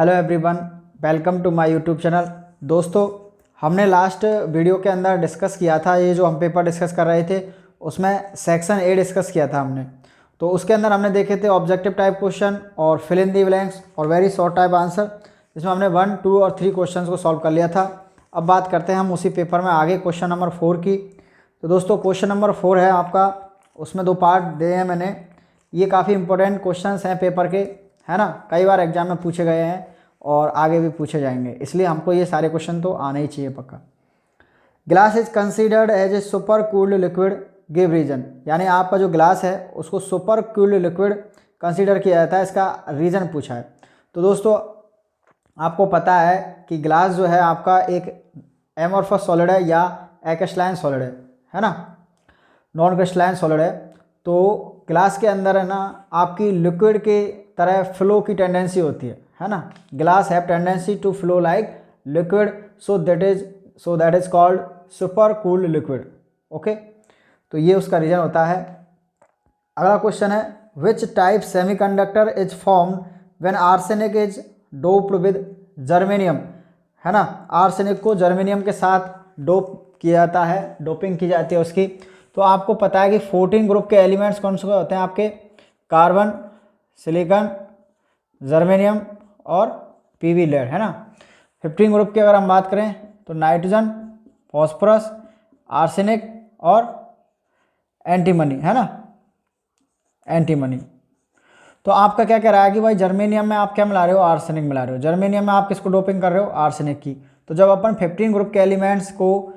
Hello everyone, welcome to my YouTube channel. दोस्तों, हमने last video के अंदर डिस्कस किया था, ये जो हम पेपर डिस्कस कर रहे थे उसमें सेक्शन ए डिस्कस किया था हमने। तो उसके अंदर हमने देखे थे ऑब्जेक्टिव टाइप क्वेश्चन और फिल इन दी ब्लैंक्स और वेरी शॉर्ट टाइप आंसर, जिसमें हमने 1, 2 और 3 क्वेश्चन को सॉल्व कर लिया था। अब बात करते हैं हम उसी पेपर में आगे क्वेश्चन नंबर 4 की। तो दोस्तों, क्वेश्चन नंबर 4 है आपका, उसमें 2 पार्ट दिए हैं मैंने। ये काफ़ी इंपॉर्टेंट क्वेश्चंस हैं पेपर के, है ना। कई बार एग्जाम में पूछे गए हैं और आगे भी पूछे जाएंगे, इसलिए हमको ये सारे क्वेश्चन तो आने ही चाहिए पक्का। Glass is considered as a super cooled liquid, give reason. यानी आपका जो ग्लास है उसको सुपर कूल्ड लिक्विड कंसीडर किया जाता है, इसका रीज़न पूछा है। तो दोस्तों, आपको पता है कि ग्लास जो है आपका एक एमोर्फस सॉलिड है या क्रिस्टलाइन सॉलिड है ना, नॉन क्रिस्टलाइन सॉलिड है। तो ग्लास के अंदर है ना आपकी लिक्विड के तरह फ्लो की टेंडेंसी होती है ना। Glass have tendency to flow like liquid, so that is called super cooled liquid. Okay, तो ये उसका रीजन होता है। अगला क्वेश्चन है, which type semiconductor is formed when arsenic is doped with germanium, है ना। आर्सेनिक को जर्मेनियम के साथ डोप किया जाता है, डोपिंग की जाती है उसकी। तो आपको पता है कि 14 ग्रुप के एलिमेंट्स कौन से होते हैं आपके, कार्बन, सिलिकॉन, जर्मेनियम और पीवी लेड, है ना। 15 ग्रुप की अगर हम बात करें तो नाइट्रोजन, फॉस्फोरस, आर्सेनिक और एंटीमनी, है ना, एंटीमनी। तो आपका क्या कह रहा है कि भाई जर्मेनियम में आप क्या मिला रहे हो, आर्सेनिक मिला रहे हो। जर्मेनियम में आप किसको डोपिंग कर रहे हो, आर्सेनिक की। तो जब अपन 15 ग्रुप के एलिमेंट्स को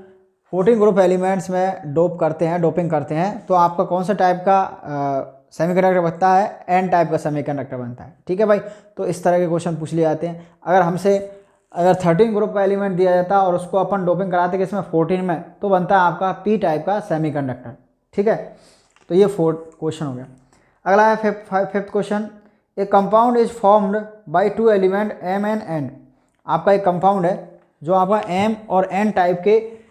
14 ग्रुप एलिमेंट्स में डोपिंग करते हैं, तो आपका कौन सा टाइप का सेमीकंडक्टर बनता है, एन टाइप का सेमीकंडक्टर बनता है। ठीक है भाई, तो इस तरह के क्वेश्चन पूछ लिए जाते हैं। अगर 13 ग्रुप का एलिमेंट दिया जाता और उसको अपन डोपिंग कराते किसमें, 14 में, तो बनता है आपका पी टाइप का सेमीकंडक्टर। ठीक है, तो ये 4 क्वेश्चन हो गया। अगला है fifth question, a compound is formed by 2 element M and N. आपका एक कंपाउंड है जो आपका एम और एन टाइप के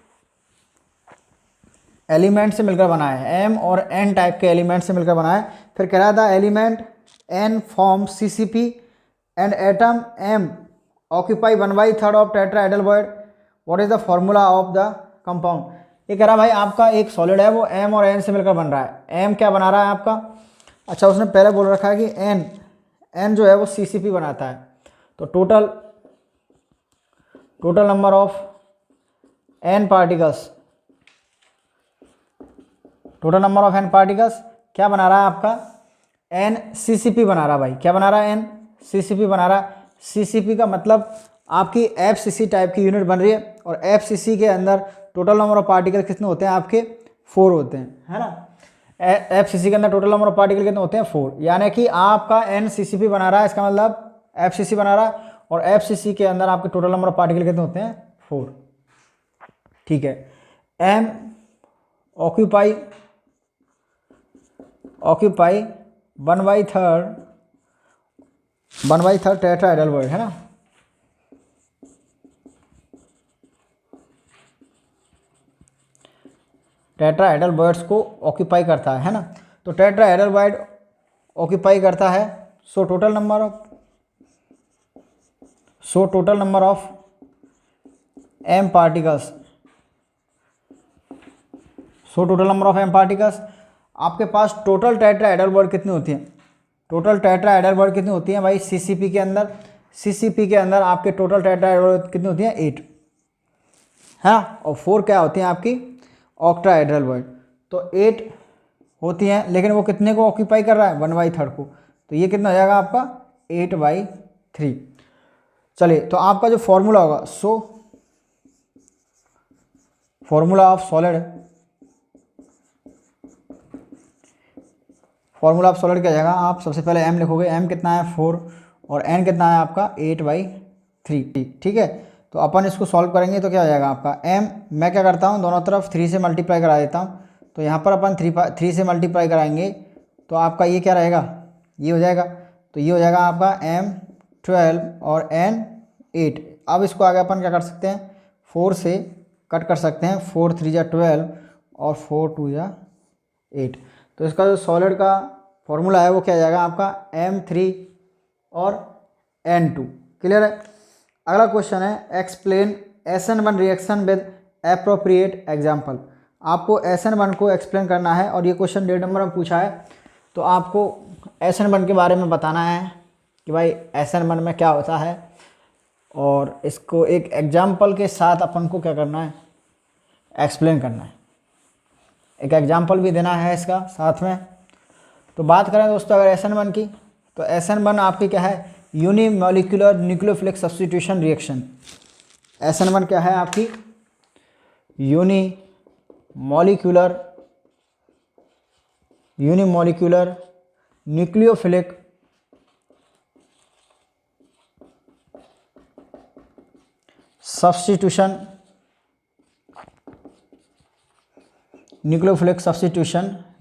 एलिमेंट से मिलकर बना है, एम और एन टाइप के एलिमेंट से मिलकर बना है। फिर कह रहा था element N form CCP and atom M occupy 1/3 of tetrahedral. What is the formula of the compound. ये कह रहा भाई आपका एक सॉलिड है, वो एम और एन से मिलकर बन रहा है। एम क्या बना रहा है आपका, अच्छा उसने पहले बोल रखा है कि एन जो है वो सीसीपी बनाता है। तो total number of N particles, total number of N particles क्या बना रहा है आपका, एन सीसीपी बना रहा है भाई। क्या बना रहा है, एन सीसीपी बना रहा है। सीसीपी का मतलब आपकी एफसीसी टाइप की यूनिट बन रही है, और एफसीसी के अंदर टोटल नंबर ऑफ पार्टिकल कितने होते हैं आपके, 4 होते हैं, है ना। एफसीसी के अंदर टोटल नंबर ऑफ पार्टिकल कितने होते हैं, 4। यानी कि आपका एन सीसीपी बना रहा है, इसका मतलब एफसीसी बना रहा है, और एफसीसी के अंदर आपके टोटल नंबर ऑफ पार्टिकल कितने होते हैं, 4। ठीक है, एम ऑक्यूपाई 1/3 टेट्राहेड्रल वर्ड, है ना। टेट्राहेड्रल वर्ड्स को ऑक्यूपाई करता है ना। तो टेट्राहेड्रल वर्ड ऑक्यूपाई करता है। So total number of M particles, आपके पास टोटल टेट्राहेड्रल वर्ड कितनी होती हैं, टोटल टेट्राहेड्रल वर्ड कितनी होती हैं भाई सीसीपी के अंदर। सीसीपी के अंदर आपके टोटल टेट्राहेड्रल वर्ड कितनी होती हैं, 8, है। और 4 क्या होती हैं आपकी, ऑक्टाहेड्रल वर्ड। तो 8 होती हैं, लेकिन वो कितने को ऑक्यूपाई कर रहा है, 1/3 को। तो ये कितना हो जाएगा आपका, 8/3। चलिए, तो आपका जो फॉर्मूला होगा, फॉर्मूला ऑफ सॉलिड क्या जाएगा, आप सबसे पहले एम लिखोगे। एम कितना है, 4, और एन कितना है आपका, 8/3। ठीक है, तो अपन इसको सॉल्व करेंगे तो क्या हो जाएगा आपका, एम मैं क्या करता हूँ, दोनों तरफ 3 से मल्टीप्लाई करा देता हूँ। तो यहाँ पर अपन 3 से मल्टीप्लाई कराएंगे तो आपका ये क्या रहेगा, ये हो जाएगा। तो ये हो जाएगा आपका एम 12 और एन 8। अब इसको आगे अपन क्या कर सकते हैं, 4 से कट कर सकते हैं। 4 3 जा 12 और 4 2 जा 8। तो इसका जो सॉलिड का फॉर्मूला है वो क्या आ जाएगा आपका, M3 और N2 क्लियर है। अगला क्वेश्चन है explain SN1 reaction with appropriate example. आपको SN1 को एक्सप्लेन करना है और ये क्वेश्चन 1.5 नंबर में पूछा है, तो आपको SN1 के बारे में बताना है कि भाई SN1 में क्या होता है, और इसको एक एग्जाम्पल के साथ अपन को क्या करना है, एक्सप्लेन करना है। एक एग्जाम्पल भी देना है इसका साथ में। तो बात करें दोस्तों अगर SN1 की, तो SN1 आपकी क्या है, unimolecular nucleophilic substitution reaction. SN1 क्या है आपकी, यूनिमोलिकुलर न्यूक्लियोफिलिक सब्स्टिट्यूशन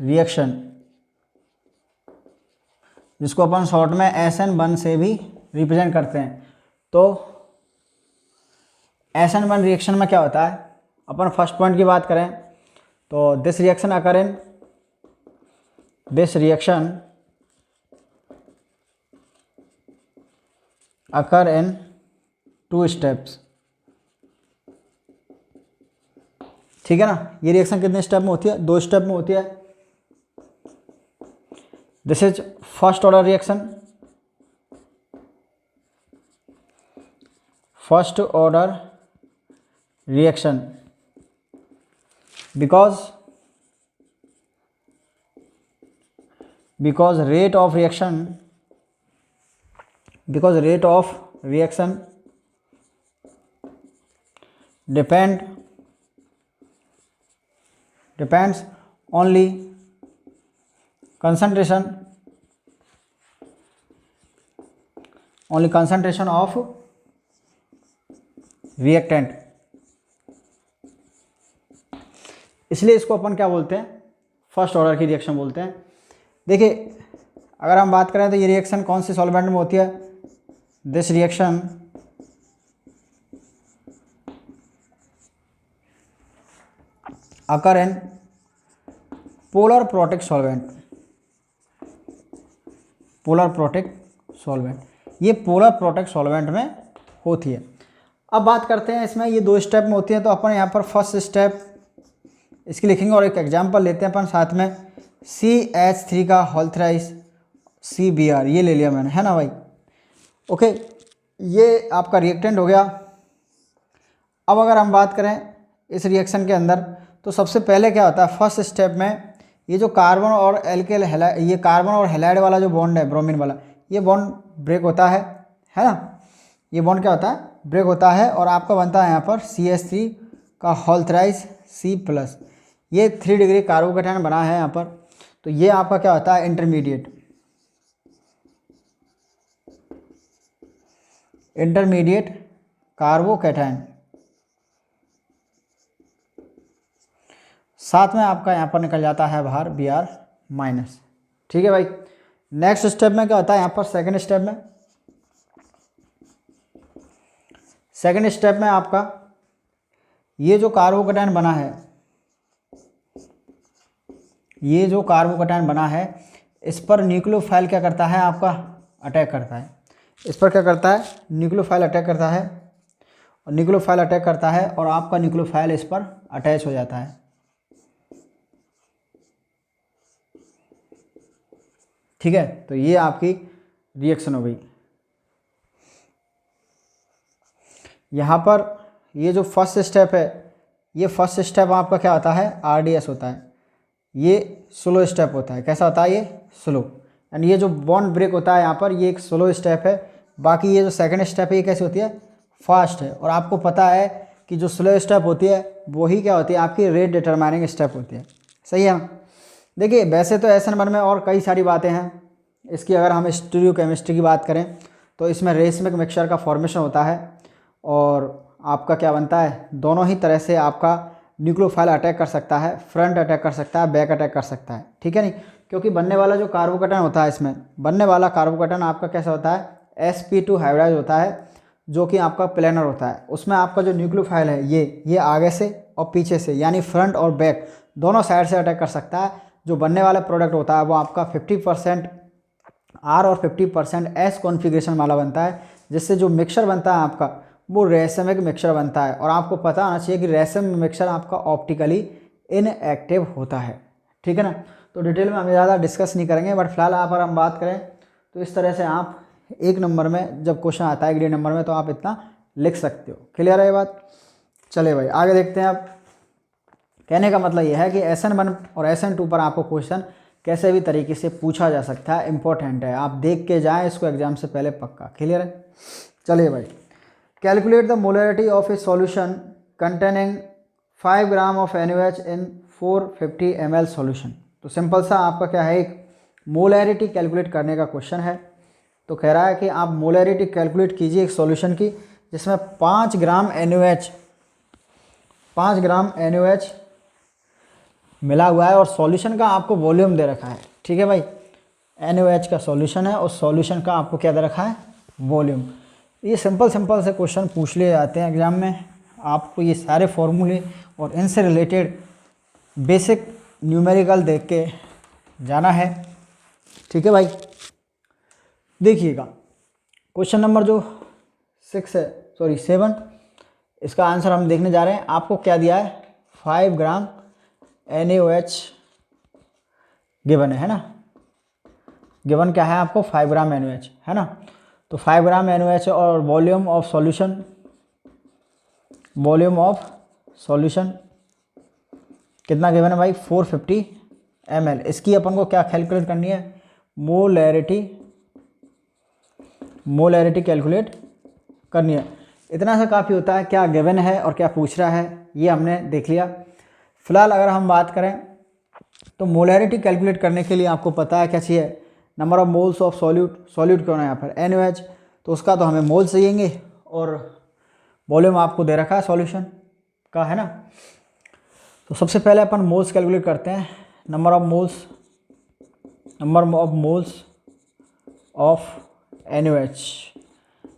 रिएक्शन, जिसको अपन शॉर्ट में SN1 से भी रिप्रेजेंट करते हैं। तो SN1 रिएक्शन में क्या होता है, अपन फर्स्ट पॉइंट की बात करें तो this reaction occur in 2 steps. ठीक है ना। ये रिएक्शन कितने स्टेप में होती है, 2 स्टेप में होती है। This is first order reaction, because rate of reaction depends only concentration of reactant, इसलिए इसको अपन क्या बोलते हैं, फर्स्ट ऑर्डर की रिएक्शन बोलते हैं। देखिए अगर हम बात करें तो ये रिएक्शन कौन से सॉल्वेंट में होती है, this reaction occur in polar protic solvent, ये पोलर प्रोटेक्ट सॉल्वेंट में होती है। अब बात करते हैं इसमें, ये 2 स्टेप में होती है, तो अपन यहाँ पर फर्स्ट स्टेप इसकी लिखेंगे और एक एग्जांपल लेते हैं अपन साथ में। CH3 का होल थ्राइस CBr, ये ले लिया मैंने, है ना भाई। ओके, ये आपका रिएक्टेंट हो गया। अब अगर हम बात करें इस रिएक्शन के अंदर, तो सबसे पहले क्या होता है, फर्स्ट स्टेप में ये जो कार्बन और एल्केल हैलाइड, ये कार्बन और हैलाइड वाला जो बॉन्ड है, ब्रोमीन वाला, ये बॉन्ड ब्रेक होता है ना। ये बॉन्ड क्या होता है, ब्रेक होता है, और आपका बनता है यहाँ पर CH3 का होल थ्राइस C+। ये 3 डिग्री कार्बोकैटायन बना है यहाँ पर। तो ये आपका क्या होता है, इंटरमीडिएट कार्बोकैटायन। साथ में आपका यहाँ पर निकल जाता है बाहर Br-। ठीक है भाई। नेक्स्ट स्टेप में क्या होता है, यहाँ पर सेकंड स्टेप में आपका ये जो कार्बोकैटायन बना है, इस पर न्यूक्लियोफाइल क्या करता है, आपका अटैक करता है। इस पर क्या करता है, न्यूक्लियोफाइल अटैक करता है, और आपका न्यूक्लियोफाइल इस पर अटैच हो जाता है। ठीक है, तो ये आपकी रिएक्शन हो गई। यहाँ पर ये जो फर्स्ट स्टेप है, ये फर्स्ट स्टेप आपका क्या होता है, RDS होता है। ये स्लो स्टेप होता है। कैसा होता है, ये स्लो। एंड ये जो बॉन्ड ब्रेक होता है यहाँ पर, ये एक स्लो स्टेप है। बाकी ये जो सेकंड स्टेप है, ये कैसी होती है, फास्ट है। और आपको पता है कि जो स्लो स्टेप होती है वही क्या होती है, आपकी रेट डिटरमाइनिंग स्टेप होती है। सही है ना। देखिए वैसे तो SN1 में और कई सारी बातें हैं इसकी। अगर हम स्टीरियोकेमिस्ट्री की बात करें तो इसमें रेसमिक मिक्सचर का फॉर्मेशन होता है, और आपका क्या बनता है, दोनों ही तरह से आपका न्यूक्लियोफाइल अटैक कर सकता है, फ्रंट अटैक कर सकता है, बैक अटैक कर सकता है। ठीक है नहीं, क्योंकि बनने वाला जो कार्बोकैटायन होता है, इसमें बनने वाला कार्बोकैटायन आपका कैसा होता है, sp2 हाइब्रिडाइज होता है, जो कि आपका प्लेनर होता है। उसमें आपका जो न्यूक्लियोफाइल है ये आगे से और पीछे से, यानी फ्रंट और बैक दोनों साइड से अटैक कर सकता है। जो बनने वाला प्रोडक्ट होता है वो आपका 50% R और 50% S कॉन्फ़िगरेशन वाला बनता है, जिससे जो मिक्सचर बनता है आपका वो रेसमिक मिक्सचर बनता है। और आपको पता होना चाहिए कि रेसम मिक्सचर आपका ऑप्टिकली इनएक्टिव होता है, ठीक है ना। तो डिटेल में हम ज़्यादा डिस्कस नहीं करेंगे, बट फिलहाल आप अगर हम बात करें तो इस तरह से आप एक नंबर में जब क्वेश्चन आता है ग्रेड नंबर में तो आप इतना लिख सकते हो। क्लियर है ये बात? चलिए भाई आगे देखते हैं। आप कहने का मतलब यह है कि SN1 और SN2 पर आपको क्वेश्चन कैसे भी तरीके से पूछा जा सकता है, इंपॉर्टेंट है, आप देख के जाएं इसको एग्जाम से पहले पक्का। क्लियर है? चलिए भाई, calculate the molarity of A solution containing 5 gram of NaOH in 450 ml solution. तो सिंपल सा आपका क्या है, एक मोलरिटी कैलकुलेट करने का क्वेश्चन है। तो कह रहा है कि आप मोलरिटी कैलकुलेट कीजिए एक सॉल्यूशन की जिसमें 5 ग्राम NaOH मिला हुआ है और सॉल्यूशन का आपको वॉल्यूम दे रखा है। ठीक है भाई, NaOH का सॉल्यूशन है और सॉल्यूशन का आपको क्या दे रखा है, वॉल्यूम। ये सिंपल से क्वेश्चन पूछ लिए जाते हैं एग्जाम में। आपको ये सारे फॉर्मूले और इनसे रिलेटेड बेसिक न्यूमेरिकल देख के जाना है। ठीक है भाई, देखिएगा क्वेश्चन नंबर जो 7, इसका आंसर हम देखने जा रहे हैं। आपको क्या दिया है, 5 ग्राम NaOH गिवन है ना। गिवन क्या है आपको, 5 ग्राम NaOH है ना। तो 5 ग्राम NaOH और वॉल्यूम ऑफ सॉल्यूशन कितना गिवन है भाई, 450 ml। इसकी अपन को क्या कैलकुलेट करनी है, मोलैरिटी कैलकुलेट करनी है। इतना सा काफ़ी होता है, क्या गिवन है और क्या पूछ रहा है ये हमने देख लिया। फिलहाल अगर हम बात करें तो मोलैरिटी कैलकुलेट करने के लिए आपको पता है क्या चाहिए, number of moles of solute कौन है यहाँ पर, NaOH। तो उसका तो हमें मोल चाहिए और वॉल्यूम आपको दे रखा है सॉल्यूशन का, है ना। तो सबसे पहले अपन मोल्स कैलकुलेट करते हैं। Number of moles of NaOH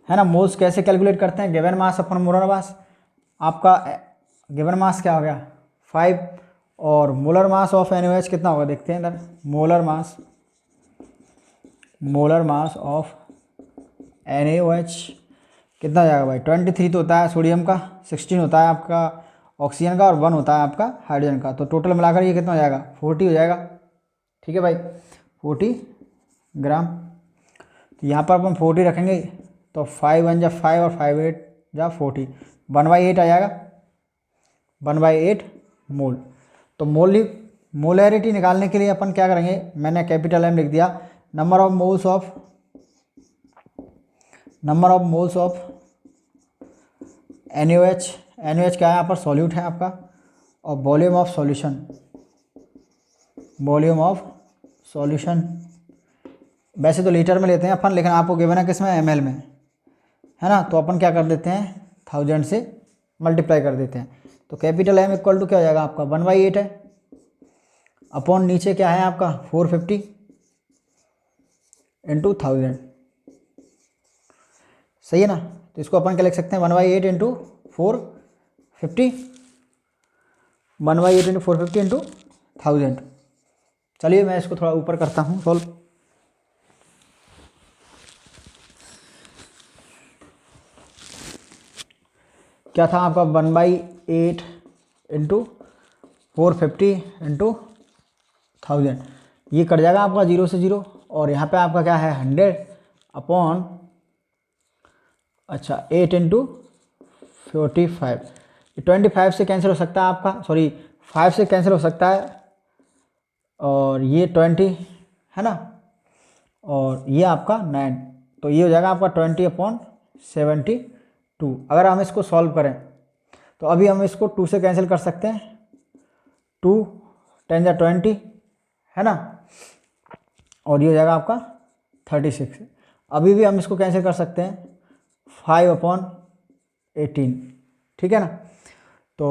है ना। मोल्स कैसे कैलकुलेट करते हैं, गिवन मास अपन मोलर मास। आपका गिवन मास क्या हो गया 5 और मोलर मास ऑफ NaOH कितना होगा देखते हैं इधर। मोलर मास ऑफ NaOH कितना हो जाएगा भाई, 23 तो होता है सोडियम का, 16 होता है आपका ऑक्सीजन का और 1 होता है आपका हाइड्रोजन का। तो टोटल मिलाकर ये कितना हो जाएगा, 40 हो जाएगा। ठीक है भाई, 40 ग्राम। तो यहाँ पर अपन 40 रखेंगे तो 5 1 जा 5 और 5 8 जा 40, 1/8 आ जाएगा, 1/8 मोल। तो मोलैरिटी निकालने के लिए अपन क्या करेंगे, मैंने कैपिटल M लिख दिया। Number of moles of NaOH क्या है यहाँ पर, सॉल्यूट है आपका। और वॉल्यूम ऑफ सॉल्यूशन वैसे तो लीटर में लेते हैं अपन, लेकिन आपको गिवन है किसमें, ml में, है ना। तो अपन क्या कर देते हैं, 1000 से मल्टीप्लाई कर देते हैं। तो कैपिटल M इक्वल टू क्या हो जाएगा आपका 1/8 है, अपॉन नीचे क्या है आपका 450 इंटू 1000, सही है ना। तो इसको अपन क्या लिख सकते हैं, 1/8 इंटू 450, 1/8 इंटू 450 इंटू 1000। चलिए मैं इसको थोड़ा ऊपर करता हूँ सॉल्व। क्या था आपका 1/8 इंटू 450 इंटू 1000, ये कट जाएगा आपका 0 से 0। और यहाँ पे आपका क्या है 100 अपॉन 8 इंटू 45। 25 से कैंसिल हो सकता है आपका, 5 से कैंसिल हो सकता है, और ये 20 है ना, और ये आपका 9। तो ये हो जाएगा आपका 20/72। अगर हम इसको सॉल्व करें तो अभी हम इसको 2 से कैंसिल कर सकते हैं, 2 10 जा 20 है ना, और ये हो जाएगा आपका 36। अभी भी हम इसको कैंसिल कर सकते हैं 5/18, ठीक है ना। तो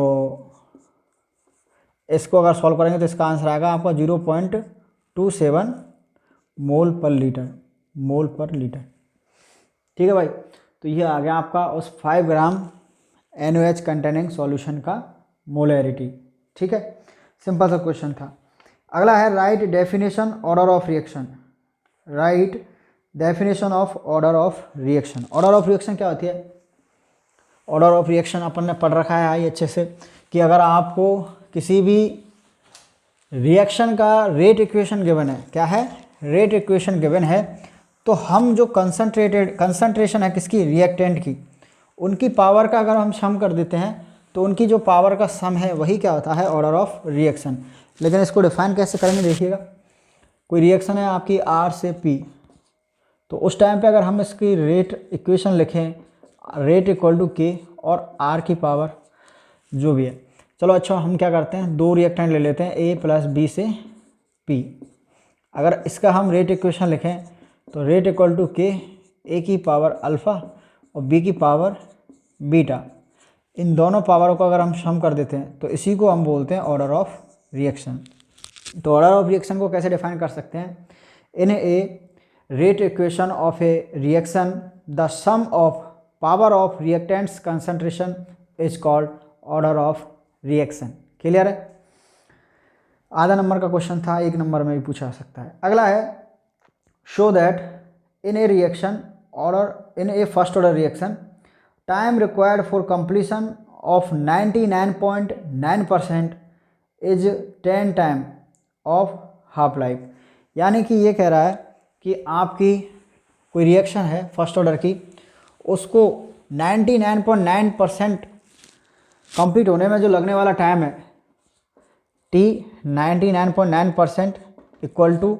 इसको अगर सॉल्व करेंगे तो इसका आंसर आएगा आपका 0.27 मोल पर लीटर। ठीक है भाई, तो ये आ गया आपका उस 5 ग्राम NaOH कंटेनिंग सॉल्यूशन का मोलैरिटी। ठीक है, सिंपल सा क्वेश्चन था। अगला है right definition order of reaction. Right definition of order of reaction. Order of reaction क्या होती है? ऑर्डर ऑफ रिएक्शन अपन ने पढ़ रखा है आई अच्छे से कि अगर आपको किसी भी रिएक्शन का रेट इक्वेशन गिवन है, क्या है? रेट इक्वेशन गिवन है, तो हम जो कंसंट्रेशन है किसकी? रिएक्टेंट की, उनकी पावर का अगर हम सम कर देते हैं तो उनकी जो पावर का सम है वही क्या होता है? Order of reaction. लेकिन इसको डिफाइन कैसे करेंगे देखिएगा। कोई रिएक्शन है आपकी R से P, तो उस टाइम पे अगर हम इसकी रेट इक्वेशन लिखें, रेट इक्वल टू K और R की पावर जो भी है, चलो अच्छा हम क्या करते हैं, दो रिएक्टेंट ले लेते हैं A प्लस B से P। अगर इसका हम रेट इक्वेशन लिखें तो rate equal to K, A की पावर अल्फ़ा और B की पावर बीटा, इन दोनों पावरों को अगर हम सम कर देते हैं तो इसी को हम बोलते हैं ऑर्डर ऑफ रिएक्शन। तो ऑर्डर ऑफ रिएक्शन को कैसे डिफाइन कर सकते हैं? In a rate equation of a reaction the sum of power of reactants concentration is called order of reaction. Clear है? आधा नंबर का क्वेश्चन था, एक नंबर में भी पूछा सकता है। अगला है show that in A reaction order in A first order reaction time required for completion of 99.9% is 10 time of half life. यानी कि ये कह रहा है कि आपकी कोई रिएक्शन है फर्स्ट ऑर्डर की, उसको 99.9% कंप्लीट होने में जो लगने वाला टाइम है T 99.9% equal to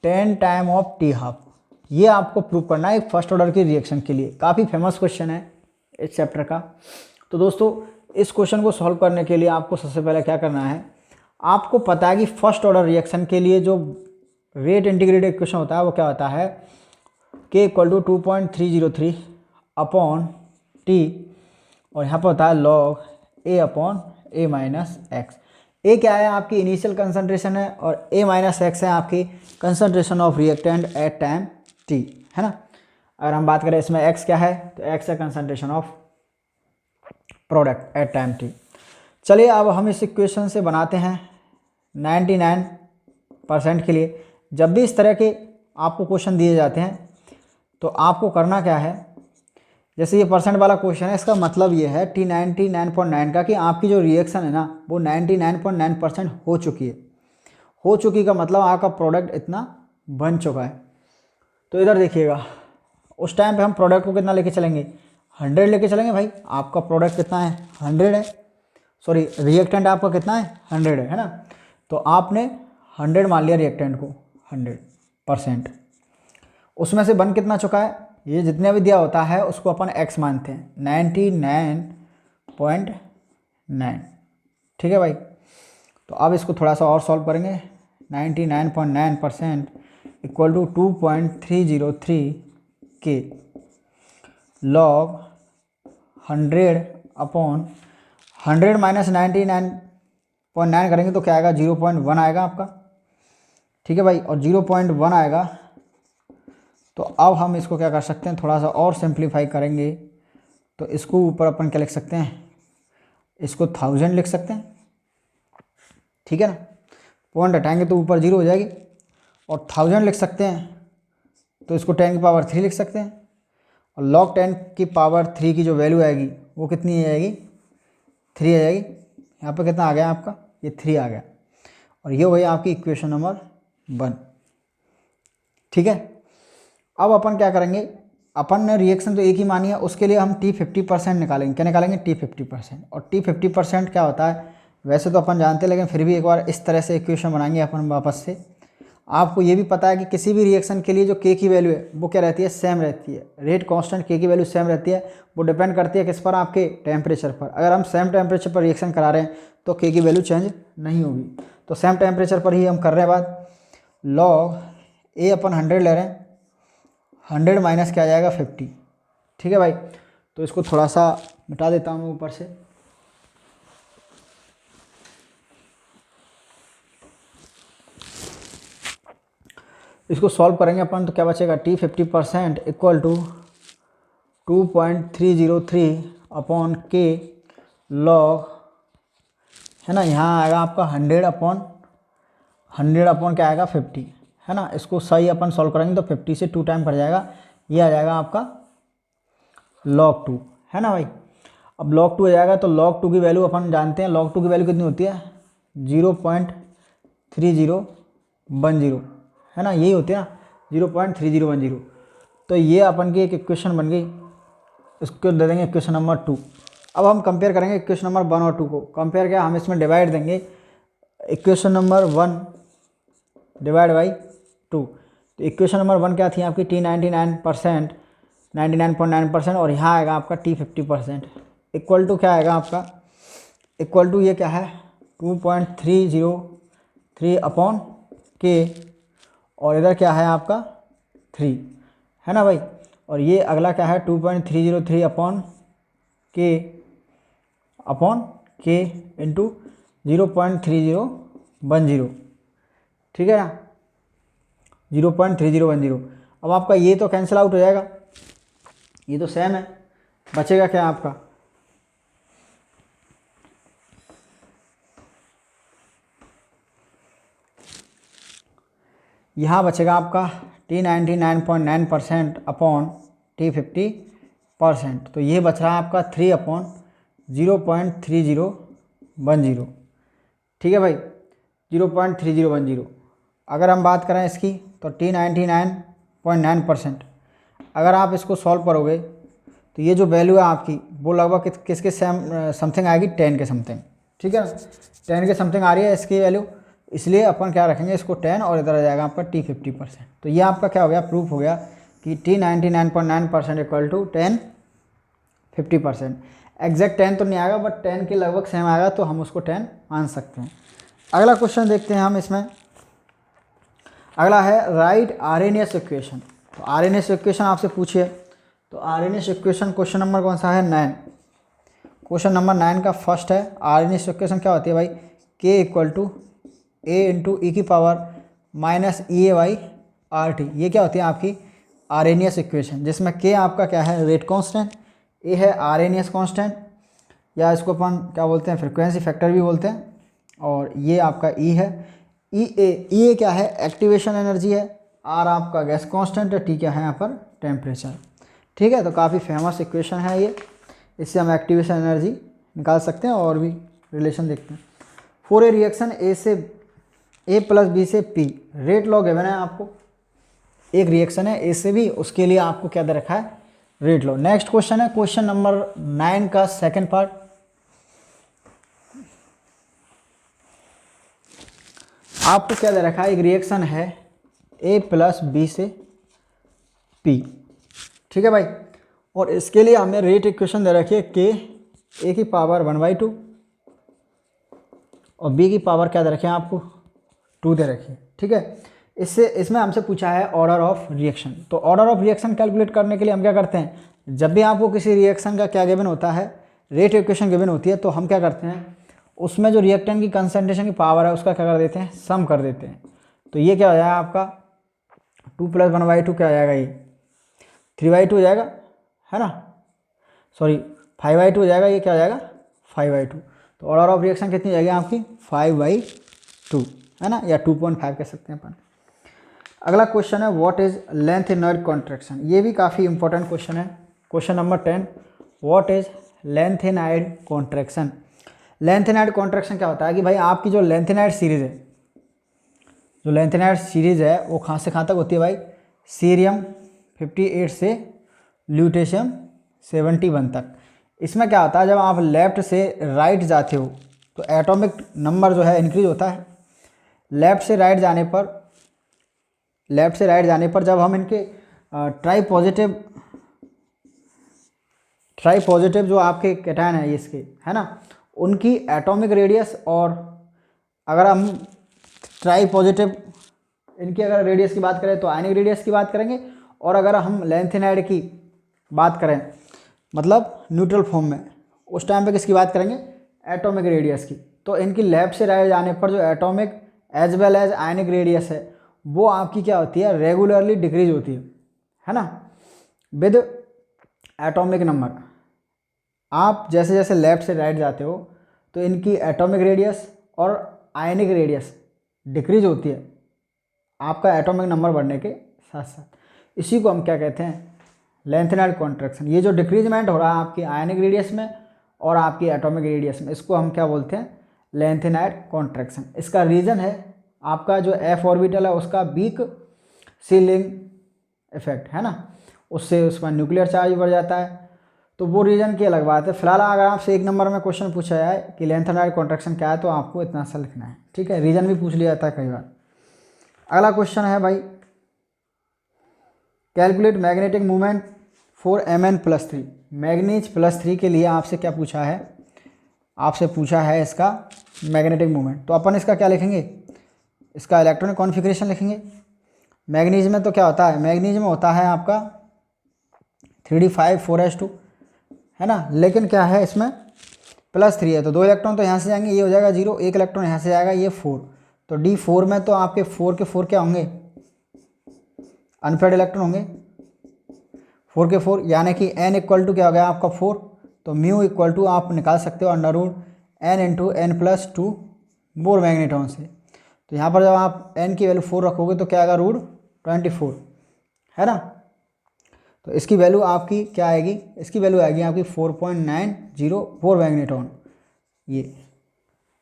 10 time of T half. ये आपको प्रूव करना है फर्स्ट ऑर्डर की रिएक्शन के लिए। काफ़ी फेमस क्वेश्चन है इस चैप्टर का। तो दोस्तों इस क्वेश्चन को सॉल्व करने के लिए आपको सबसे पहले क्या करना है, आपको पता है कि फर्स्ट ऑर्डर रिएक्शन के लिए जो रेट इंटीग्रेटेड इक्वेशन होता है वो क्या होता है? K equal to 2.303 upon T, और यहाँ पर होता है log A upon A minus x. A क्या है? आपकी इनिशियल कंसंट्रेशन है और A माइनस एक्स है आपकी concentration of reactant at time T, है ना। अगर हम बात करें इसमें x क्या है तो x है concentration of product at time T। चलिए अब हम इस इक्वेशन से बनाते हैं 99% के लिए। जब भी इस तरह के आपको क्वेश्चन दिए जाते हैं तो आपको करना क्या है, जैसे ये परसेंट वाला क्वेश्चन है, इसका मतलब ये है T 99.9 का कि आपकी जो रिएक्शन है ना वो 99.9% हो चुकी है। हो चुकी का मतलब आपका प्रोडक्ट इतना बन चुका है। तो इधर देखिएगा, उस टाइम पे हम प्रोडक्ट को कितना लेके चलेंगे? 100 लेके चलेंगे भाई। आपका प्रोडक्ट कितना है? 100 है। सॉरी, रिएक्टेंट आपका कितना है? 100 है ना। तो आपने 100 मान लिया रिएक्टेंट को, 100%। उसमें से बन कितना चुका है? ये जितने भी दिया होता है उसको अपन x मानते हैं, 99.9। ठीक है भाई। तो अब इसको थोड़ा सा और सॉल्व करेंगे। 99.9% equal to 2.303 K log 100 upon 100 minus 99.9 करेंगे तो क्या आएगा? 0.1 आएगा आपका। ठीक है भाई, और 0.1 आएगा तो अब हम इसको क्या कर सकते हैं, थोड़ा सा और सिंप्लीफाई करेंगे तो इसको ऊपर अपन क्या लिख सकते हैं, इसको 1000 लिख सकते हैं। ठीक है ना, पॉइंट हटाएंगे तो ऊपर 0 हो जाएगी, और 1000 लिख सकते हैं तो इसको 10 की पावर 3 लिख सकते हैं, और log 10 की पावर 3 की जो वैल्यू आएगी वो कितनी आ जाएगी? 3 आ जाएगी। यहाँ पर कितना आ गया आपका? ये 3 आ गया, और ये वही आपकी इक्वेशन नंबर 1। ठीक है। अब अपन क्या करेंगे, अपन ने रिएक्शन तो एक ही मानी है, उसके लिए हम T50% निकालेंगे। क्या निकालेंगे? T50%। और T50% क्या होता है वैसे तो अपन जानते हैं, लेकिन फिर भी एक बार इस तरह से इक्वेशन बनाएंगे अपन वापस से। आपको ये भी पता है कि किसी भी रिएक्शन के लिए जो K की वैल्यू है वो क्या रहती है? सेम रहती है। रेट कांस्टेंट K की वैल्यू सेम रहती है। वो डिपेंड करती है किस पर? आपके टेम्परेचर पर। अगर हम सेम टेम्परेचर पर रिएक्शन करा रहे हैं तो K की वैल्यू चेंज नहीं होगी। तो सेम टेम्परेचर पर ही हम कर रहे हैं बात। लॉग A अपन 100 ले रहे हैं, 100 माइनस क्या आ जाएगा? 50। ठीक है भाई। तो इसको थोड़ा सा मिटा देता हूँ मैं ऊपर से। इसको सॉल्व करेंगे अपन तो क्या बचेगा? T50% equal to 2.303 upon K log, है ना, यहाँ आएगा आपका 100 अपॉन क्या आएगा? 50, है ना। इसको सही अपन सॉल्व करेंगे तो 50 से 2 टाइम कट जाएगा, ये आ जाएगा आपका log 2, है ना भाई। अब log 2 आ जाएगा तो log 2 की वैल्यू अपन जानते हैं, log 2 की वैल्यू कितनी होती है 0.3010, है ना, यही होती है ना 0.3010। तो ये अपन की एक इक्वेशन बन गई, इसको दे देंगे इक्वेशन नंबर 2। अब हम कंपेयर करेंगे इक्वेशन नंबर 1 और 2 को। कंपेयर क्या, हम इसमें डिवाइड देंगे इक्वेशन नंबर 1 डिवाइड बाई 2। तो इक्वेशन नंबर 1 क्या थी आपकी T99%, 99.9%, और यहाँ आएगा आपका T50%। इक्वल टू क्या आएगा आपका, इक्वल टू ये क्या है 2.303 अपॉन के, और इधर क्या है आपका 3, है ना भाई। और ये अगला क्या है 2.303 अपॉन के इंटू 0.3010, ठीक है ना, 0.3010। अब आपका ये तो कैंसिल आउट हो जाएगा, ये तो सेम है, बचेगा क्या आपका, यहाँ बचेगा आपका T99.9% अपॉन T50%। तो ये बच रहा है आपका 3/0.3010, ठीक है भाई, 0.3010। अगर हम बात करें इसकी तो T99.9%, अगर आप इसको सॉल्व करोगे तो ये जो वैल्यू है आपकी वो लगभग किसके समथिंग आएगी 10 के समथिंग, ठीक है ना, 10 के समथिंग आ रही है इसकी वैल्यू। इसलिए अपन क्या रखेंगे इसको 10, और इधर आ जाएगा आपका T50%। तो ये आपका क्या हो गया, प्रूफ हो गया कि T99.9% इक्वल टू 50%। एग्जैक्ट 10 तो नहीं आएगा, बट 10 के लगभग सेम आएगा, तो हम उसको 10 मान सकते हैं। अगला क्वेश्चन देखते हैं हम इसमें। अगला है राइट आरएनएस इक्वेशन। तो आरएनएस इक्वेशन आपसे पूछिए, तो आरएनएस इक्वेशन क्वेश्चन नंबर कौन सा है 9। क्वेश्चन नंबर 9 का फर्स्ट है आरएनएस इक्वेशन क्या होती है भाई, के इक्वल टू ए इंटू ई की power minus E A by R T. ये क्या होती है आपकी आरएनएस इक्वेशन, जिसमें के आपका क्या है रेट कांस्टेंट, ए है आरएनएस कांस्टेंट, या इसको अपन क्या बोलते हैं फ्रीक्वेंसी फैक्टर भी बोलते हैं, और ये आपका ई है ई ए क्या है एक्टिवेशन एनर्जी है, आर आपका गैस कांस्टेंट है, टी क्या है यहाँ पर टेम्परेचर, ठीक है। तो काफ़ी फेमस इक्वेशन है ये, इससे हम एक्टिवेशन एनर्जी निकाल सकते हैं, और भी रिलेशन देखते हैं। For a reaction A plus B से पी, रेट लॉ गिवन है आपको, एक रिएक्शन है ए से बी, उसके लिए आपको क्या दे रखा है रेट लॉ। नेक्स्ट क्वेश्चन है क्वेश्चन नंबर 9 का सेकंड पार्ट। आपको क्या दे रखा है, एक रिएक्शन है ए प्लस बी से पी, ठीक है भाई, और इसके लिए हमें रेट इक्वेशन दे रखी है के ए की पावर 1/2 और बी की पावर क्या दे रखे हैं आपको 2 दे रखी है, ठीक है। इसमें हमसे पूछा है ऑर्डर ऑफ रिएक्शन। तो ऑर्डर ऑफ रिएक्शन कैलकुलेट करने के लिए हम क्या करते हैं, जब भी आपको किसी रिएक्शन का क्या गिवन होता है रेट इक्वेशन गिवन होती है, तो हम क्या करते हैं उसमें जो रिएक्टेंट की कंसंट्रेशन की पावर है उसका क्या कर देते हैं सम कर देते हैं। तो ये क्या हो जाएगा आपका 2 + 1/2 क्या हो जाएगा, ये 3/2 हो जाएगा, है ना, सॉरी 5/2 हो जाएगा, ये क्या हो जाएगा 5/2। तो ऑर्डर ऑफ रिएक्शन कितनी जाएगी आपकी 5/2, है ना, या 2.5 कह सकते हैं अपन। अगला क्वेश्चन है व्हाट इज लेंथेनॉइड कॉन्ट्रैक्शन। ये भी काफ़ी इंपॉर्टेंट क्वेश्चन है। Question number 10, what is lanthanoid contraction. Lanthanoid contraction क्या होता है कि भाई आपकी जो लेंथेनॉइड सीरीज है, जो लेंथेनॉइड सीरीज है वो कहाँ से कहाँ तक होती है भाई, सीरियम 58 से ल्यूटेशियम 71 तक। इसमें क्या होता है जब आप लेफ्ट से राइट जाते हो तो एटॉमिक नंबर जो है इंक्रीज होता है। लेफ्ट से राइट जाने पर जब हम इनके ट्राई पॉजिटिव जो आपके कैटायन है इसके, है ना, उनकी एटॉमिक रेडियस, और अगर हम ट्राई पॉजिटिव इनकी अगर रेडियस की बात करें तो आयनिक रेडियस की बात करेंगे, और अगर हम लेंथेनाइड की बात करें मतलब न्यूट्रल फॉर्म में, उस टाइम पे किसकी बात करेंगे एटॉमिक रेडियस की। तो इनकी लेफ्ट से राइट जाने पर जो atomic as well as ionic radius है वो आपकी क्या होती है रेगुलरली डिक्रीज होती है ना, विद एटॉमिक नंबर। आप जैसे जैसे लेफ्ट से राइट जाते हो तो इनकी एटॉमिक रेडियस और आयनिक रेडियस डिक्रीज होती है, आपका एटॉमिक नंबर बढ़ने के साथ साथ। इसी को हम क्या कहते हैं, लेंथेनाइड कॉन्ट्रैक्शन। ये जो डिक्रीजमेंट हो रहा है आपकी आयनिक रेडियस में और आपकी एटॉमिक रेडियस में, इसको हम क्या बोलते हैं, लेंथेनाइड कॉन्ट्रैक्शन। इसका रीज़न है आपका जो एफ ऑर्बिटल है उसका वीक सीलिंग इफेक्ट है ना, उससे उसका न्यूक्लियर चार्ज बढ़ जाता है। तो वो रीज़न की अलग बात है। फिलहाल अगर आपसे 1 नंबर में क्वेश्चन पूछा जाए कि लेंथेनाइड कॉन्ट्रैक्शन क्या है, तो आपको इतना सा लिखना है, ठीक है। रीज़न भी पूछ लिया जाता है कई बार। अगला क्वेश्चन है भाई, calculate magnetic movement for Mn+3। Manganese +3 के लिए आपसे क्या पूछा है, आपसे पूछा है इसका मैग्नेटिक मूवमेंट। तो अपन इसका क्या लिखेंगे, इसका इलेक्ट्रॉनिक कॉन्फ़िगरेशन लिखेंगे। मैग्नीज में तो क्या होता है, मैग्नीज में होता है आपका 3d5 4s2 है ना, लेकिन क्या है इसमें +3 है, तो 2 इलेक्ट्रॉन तो यहाँ से जाएंगे, ये हो जाएगा 0, 1 इलेक्ट्रॉन यहाँ से जाएगा, ये 4। तो D4 में तो आपके 4 के 4 क्या होंगे, अनपेड इलेक्ट्रॉन होंगे, 4 के 4, यानी कि n इक्वल टू क्या हो गया आपका 4। तो म्यू इक्वल टू आप निकाल सकते हो √n × n+2 मोर मैग्नेट्रॉन से। तो यहाँ पर जब आप n की वैल्यू 4 रखोगे तो क्या आएगा, √24 है ना। तो इसकी वैल्यू आपकी क्या आएगी, इसकी वैल्यू आएगी आपकी 4.904 मैग्नेट्रॉन। ये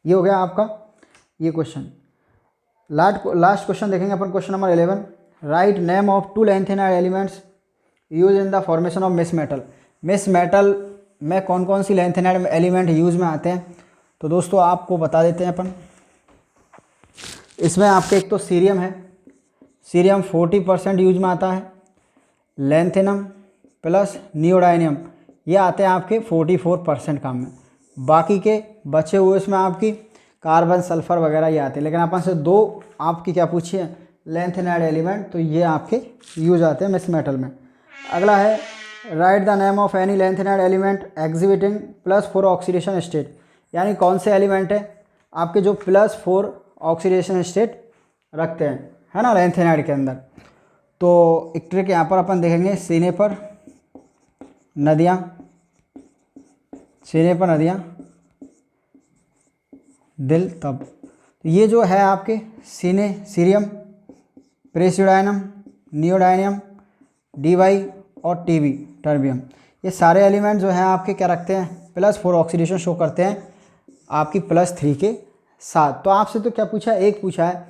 हो गया आपका ये क्वेश्चन। लास्ट क्वेश्चन देखेंगे अपन, question number 11। Write name of 2 lanthanide elements use in the formation of misch metal. Misch metal में कौन कौन सी लेंथेनाइड एलिमेंट यूज में आते हैं, तो दोस्तों आपको बता देते हैं अपन। इसमें आपके एक तो सीरियम है, सीरियम 40% यूज में आता है। लेंथेनम प्लस नियोडाइनियम ये आते हैं आपके 44% काम में। बाकी के बचे हुए इसमें आपकी कार्बन सल्फर वगैरह ये आते हैं, लेकिन अपन से 2 आपकी क्या पूछी है, लेंथेनाइड एलिमेंट, तो ये आपके यूज आते हैं मिस मेटल में। अगला है right the name of any lanthanide element exhibiting +4 oxidation state. यानी कौन से एलिमेंट है आपके जो +4 ऑक्सीडेशन स्टेट रखते हैं, है ना, लेंथेनाइड के अंदर। तो एक ट्रिक यहाँ पर अपन देखेंगे, सीने पर नदियाँ, सीने पर नदियाँ दिल तब। तो ये जो है आपके सीने, सीरियम, प्रेसियोडाइनम, नियोडाइनियम, DY और TB टर्बियम, ये सारे एलिमेंट जो हैं आपके क्या रखते हैं, +4 ऑक्सीडेशन शो करते हैं आपकी +3 के साथ। तो आपसे तो क्या पूछा है, एक पूछा है,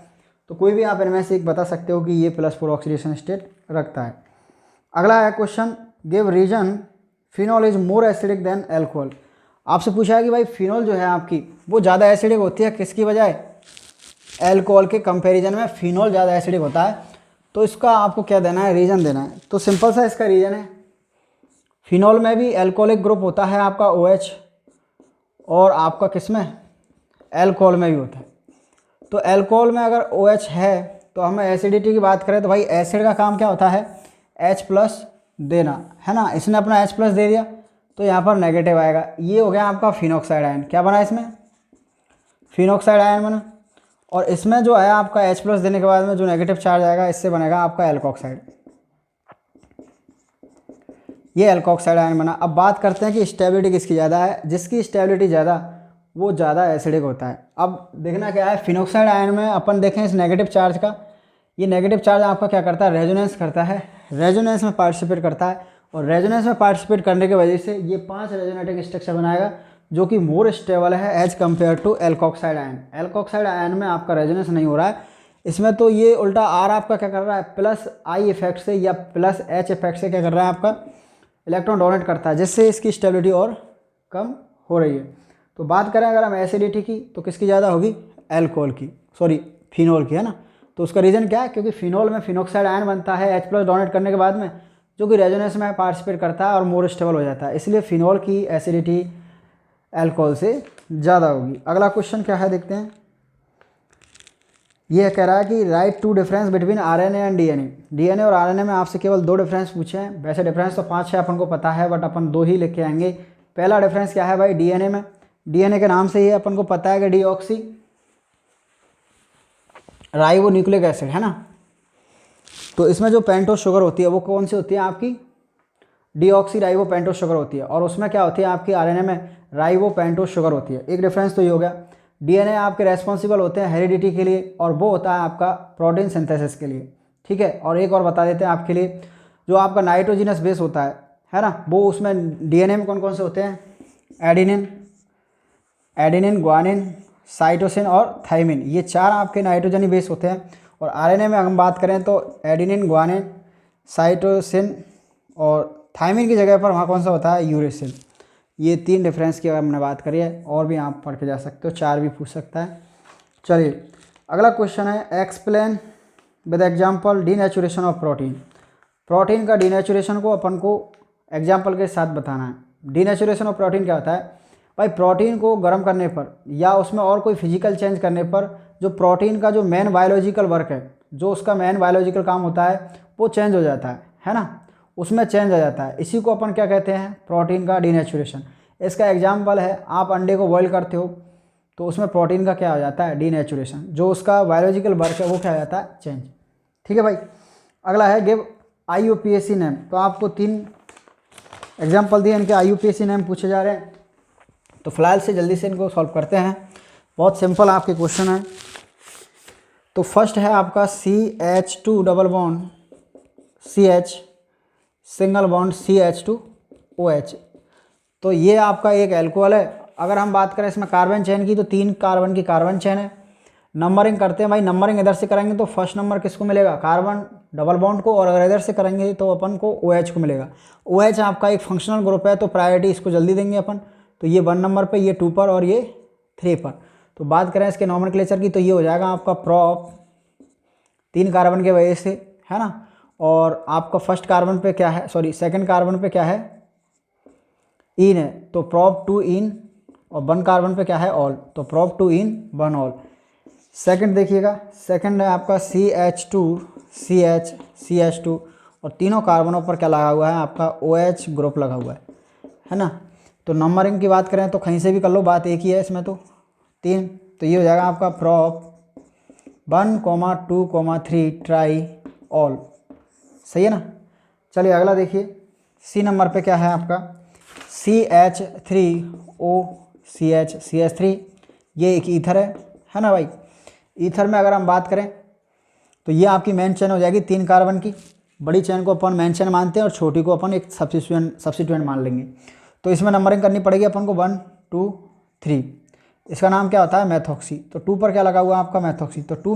तो कोई भी आप इनमें से एक बता सकते हो कि ये +4 ऑक्सीडेशन स्टेट रखता है। अगला है question, give reason phenol is more acidic than alcohol. आपसे पूछा है कि भाई फिनॉल जो है आपकी वो ज़्यादा एसिडिक होती है किसकी बजाय, एल्कोहल के कंपैरिजन में फिनॉल ज़्यादा एसिडिक होता है। तो इसका आपको क्या देना है, रीज़न देना है। तो सिंपल सा इसका रीज़न है, फिनॉल में भी एल्कोहलिक ग्रुप होता है आपका OH, और आपका किसमें, एल्कोहल में भी होता है। तो एल्कोहल में अगर OH है तो हमें एसिडिटी की बात करें तो भाई एसिड का काम क्या होता है, H+ देना, है ना। इसने अपना H+ दे दिया तो यहाँ पर नेगेटिव आएगा। ये हो गया आपका फिनॉक्साइड आयन। क्या बना इसमें, फिनॉक्साइड आयन बना। और इसमें जो है आपका H+ देने के बाद में जो नेगेटिव चार्ज आएगा, इससे बनेगा आपका एल्कोक्साइड। ये एल्कोक्साइड आयन बना। अब बात करते हैं कि स्टेबिलिटी किसकी ज़्यादा है। जिसकी स्टेबिलिटी ज़्यादा वो ज़्यादा एसिडिक होता है। अब देखना क्या है, फिनॉक्साइड आयन में अपन देखें इस नेगेटिव चार्ज का, ये नेगेटिव चार्ज आपका क्या करता है, रेजोनेंस करता है, रेजोनेंस में पार्टिसिपेट करता है। और रेजोनेंस में पार्टिसिपेट करने की वजह से ये 5 रेजोनेटिक स्ट्रक्चर बनाएगा, जो कि मोर स्टेबल है as compare to alkoxide ion. Alkoxide ion में आपका रेजोनेंस नहीं हो रहा है, इसमें तो ये उल्टा R आपका क्या कर रहा है, +I इफेक्ट से या +H इफेक्ट से क्या कर रहा है, आपका इलेक्ट्रॉन डोनेट करता है, जिससे इसकी स्टेबिलिटी और कम हो रही है। तो बात करें अगर हम एसिडिटी की, तो किसकी ज़्यादा होगी, एल्कोहल की, सॉरी फिनॉल की, है ना। तो उसका रीज़न क्या है, क्योंकि फिनॉल में फिनॉक्साइड आयन बनता है H+ डोनेट करने के बाद में, जो कि रेजोनेंस में पार्टिसिपेट करता है और मोर स्टेबल हो जाता है। इसलिए फिनॉल की एसिडिटी एल्कोहल से ज़्यादा होगी। अगला क्वेश्चन क्या है देखते हैं। ये कह रहा है कि right 2 difference between RNA and DNA। DNA और RNA में आपसे केवल 2 डिफरेंस पूछे हैं। वैसे डिफरेंस तो 5-6 अपन को पता है, बट अपन 2 ही लेके आएंगे। पहला डिफरेंस क्या है भाई, DNA में, DNA के नाम से ही अपन को पता है कि डीऑक्सी राइबो न्यूक्लिक एसिड, है ना। तो इसमें जो पेंटोस शुगर होती है वो कौन सी होती है आपकी, डीऑक्सी राइबो पेंटोस शुगर होती है। और उसमें क्या होती है आपकी RNA में राइबो पेंटोस शुगर होती है। एक डिफरेंस तो ये हो गया। डीएनए आपके रेस्पॉन्सिबल होते हैं हेरिडिटी के लिए और वो होता है आपका प्रोटीन सिंथेसिस के लिए, ठीक है। और एक और बता देते हैं आपके लिए, जो आपका नाइट्रोजिनस बेस होता है ना, वो उसमें डीएनए में कौन कौन से होते हैं, एडेनिन, ग्वानिन, साइटोसिन और थाइमिन, ये 4 आपके नाइट्रोजनी बेस होते हैं। और आरएनए में हम बात करें तो एडेनिन, ग्वानिन, साइटोसिन और थाइमिन की जगह पर वहाँ कौन सा होता है, यूरेसिल। ये 3 डिफरेंस की अगर हमने बात करी है, और भी आप पढ़ के जा सकते हो, 4 भी पूछ सकता है। चलिए अगला क्वेश्चन है, explain with example denaturation of protein. Protein का डीनेचुरेशन को अपन को एग्जाम्पल के साथ बताना है। डीनेचुरेशन ऑफ प्रोटीन क्या होता है भाई, प्रोटीन को गर्म करने पर या उसमें और कोई फिजिकल चेंज करने पर जो प्रोटीन का जो मेन बायोलॉजिकल वर्क है, जो उसका मेन बायोलॉजिकल काम होता है, वो चेंज हो जाता है ना, उसमें चेंज आ जाता है। इसी को अपन क्या कहते हैं, प्रोटीन का डीनेचुरेशन। इसका एग्जाम्पल है, आप अंडे को बॉईल करते हो तो उसमें प्रोटीन का क्या हो जाता है, डीनेचुरेशन। जो उसका बायोलॉजिकल वर्क है वो क्या हो जाता है, चेंज। ठीक है भाई। अगला है, गिव IUPAC नेम। तो आपको 3 एग्जाम्पल दिए, इनके IUPAC नेम पूछे जा रहे हैं। तो फिलहाल से जल्दी से इनको सॉल्व करते हैं। बहुत सिंपल आपके क्वेश्चन है। तो फर्स्ट है आपका CH2 double bond CH single bond CH2OH। तो ये आपका एक एल्कोहल है। अगर हम बात करें इसमें कार्बन चेन की, तो 3 कार्बन की कार्बन चेन है। नंबरिंग करते हैं भाई, नंबरिंग इधर से करेंगे तो फर्स्ट नंबर किसको मिलेगा, कार्बन डबल बॉन्ड को, और अगर इधर से करेंगे तो अपन को OH को मिलेगा। OH आपका एक फंक्शनल ग्रुप है, तो प्रायोरिटी इसको जल्दी देंगे अपन। तो ये 1 नंबर पे, ये 2 पर और ये 3 पर। तो बात करें इसके नॉमेनक्लेचर की, तो ये हो जाएगा आपका प्रोप, 3 कार्बन के वजह से, है ना। और आपका फर्स्ट कार्बन पे क्या है, सॉरी सेकंड कार्बन पे क्या है, इन है, तो प्रोप 2 इन। और 1 कार्बन पे क्या है, ऑल, तो प्रोप 2 इन 1 ऑल। सेकंड देखिएगा, सेकंड है आपका CH2 CH CH2, और तीनों कार्बनों पर क्या लगा हुआ है, आपका OH ग्रुप लगा हुआ है ना। तो नंबरिंग की बात करें तो कहीं से भी कर लो, बात एक ही है इसमें, तो 3। तो ये हो जाएगा आपका प्रोप 1, 2, 3 ट्राई ऑल। सही है ना। चलिए अगला देखिए, C नंबर पे क्या है आपका CH3OCH, ये एक ईथर है ना भाई। ईथर में अगर हम बात करें तो ये आपकी मेन चेन हो जाएगी 3 कार्बन की। बड़ी चेन को अपन मेन चेन मानते हैं और छोटी को अपन एक सब्स्टिट्यूएंट मान लेंगे। तो इसमें नंबरिंग करनी पड़ेगी अपन को 1, 2, 3। इसका नाम क्या होता है, मेथॉक्सी। तो 2 पर क्या लगा हुआ है आपका, मेथॉक्सी। तो 2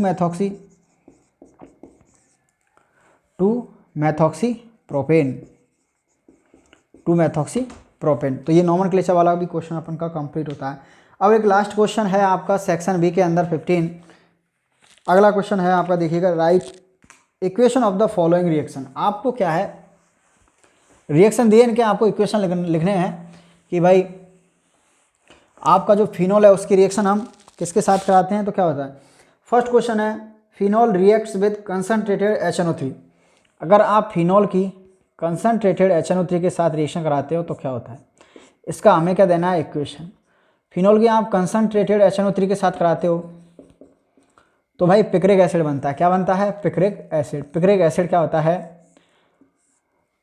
मेथॉक्सी प्रोपेन। तो ये नॉमेनक्लेचर वाला भी क्वेश्चन अपन का कंप्लीट होता है। अब एक लास्ट क्वेश्चन है आपका सेक्शन बी के अंदर 15। अगला क्वेश्चन है आपका, देखिएगा, right equation of the following reaction. आपको क्या है, रिएक्शन दिए इनके, आपको इक्वेशन लिखने हैं कि भाई आपका जो फिनॉल है उसकी रिएक्शन हम किसके साथ कराते हैं। तो क्या होता है, फर्स्ट क्वेश्चन है, phenol reacts with concentrated HNO3। अगर आप फिनॉल की कंसनट्रेटेड HNO3 के साथ रिएक्शन कराते हो तो क्या होता है, इसका हमें क्या देना है, इक्वेशन। फिनॉल की आप कंसनट्रेटेड HNO3 के साथ कराते हो तो भाई पिक्रिक एसिड बनता है। क्या बनता है, पिक्रिक एसिड। पिक्रिक एसिड क्या होता है,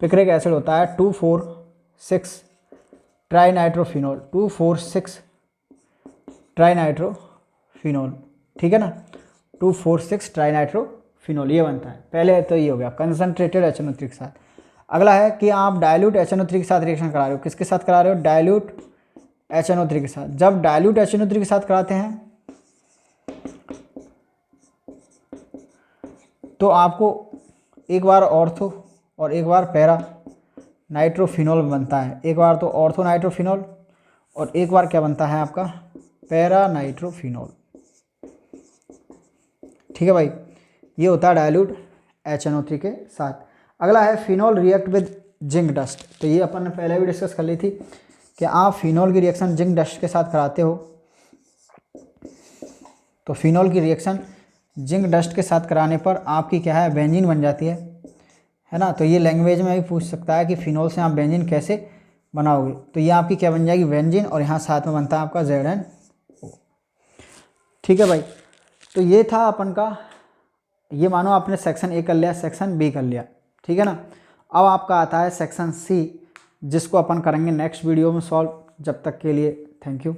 पिक्रिक एसिड होता है 2,4,6 ट्राइनाइट्रोफिनॉल, 2,4,6 ट्राइनाइट्रोफिनॉल, ठीक है ना, 2,4,6 ट्राइनाइट्रोफिनॉल ये बनता है। पहले तो ये हो गया कंसनट्रेटेड HNO3 के साथ। अगला है कि आप डाइल्यूट HNO3 के साथ रिएक्शन करा रहे हो, किसके साथ करा रहे हो, डाइल्यूट HNO3 के साथ। जब डाइल्यूट HNO3 के साथ कराते हैं तो आपको एक बार ऑर्थो और एक बार पैरा नाइट्रोफिनॉल बनता है। एक बार तो ऑर्थो नाइट्रोफिनॉल और एक बार क्या बनता है आपका, पैरा नाइट्रोफिनॉल, ठीक है भाई। ये होता है डाइल्यूट HNO3 के साथ। अगला है phenol react with zinc dust. तो ये अपन ने पहले भी डिस्कस कर ली थी कि आप फिनॉल की रिएक्शन जिंक डस्ट के साथ कराते हो। तो फिनॉल की रिएक्शन जिंक डस्ट के साथ कराने पर आपकी क्या है, बेंजीन बन जाती है ना। तो ये लैंग्वेज में भी पूछ सकता है कि फिनॉल से आप बेंजीन कैसे बनाओगे। तो ये आपकी क्या बन जाएगी, बेंजीन, और यहाँ साथ में बनता है आपका ZNO। ठीक है भाई। तो ये था अपन का, ये मानो आपने सेक्शन A कर लिया, सेक्शन B कर लिया, ठीक है ना। अब आपका आता है सेक्शन C, जिसको अपन करेंगे नेक्स्ट वीडियो में सॉल्व। जब तक के लिए थैंक यू।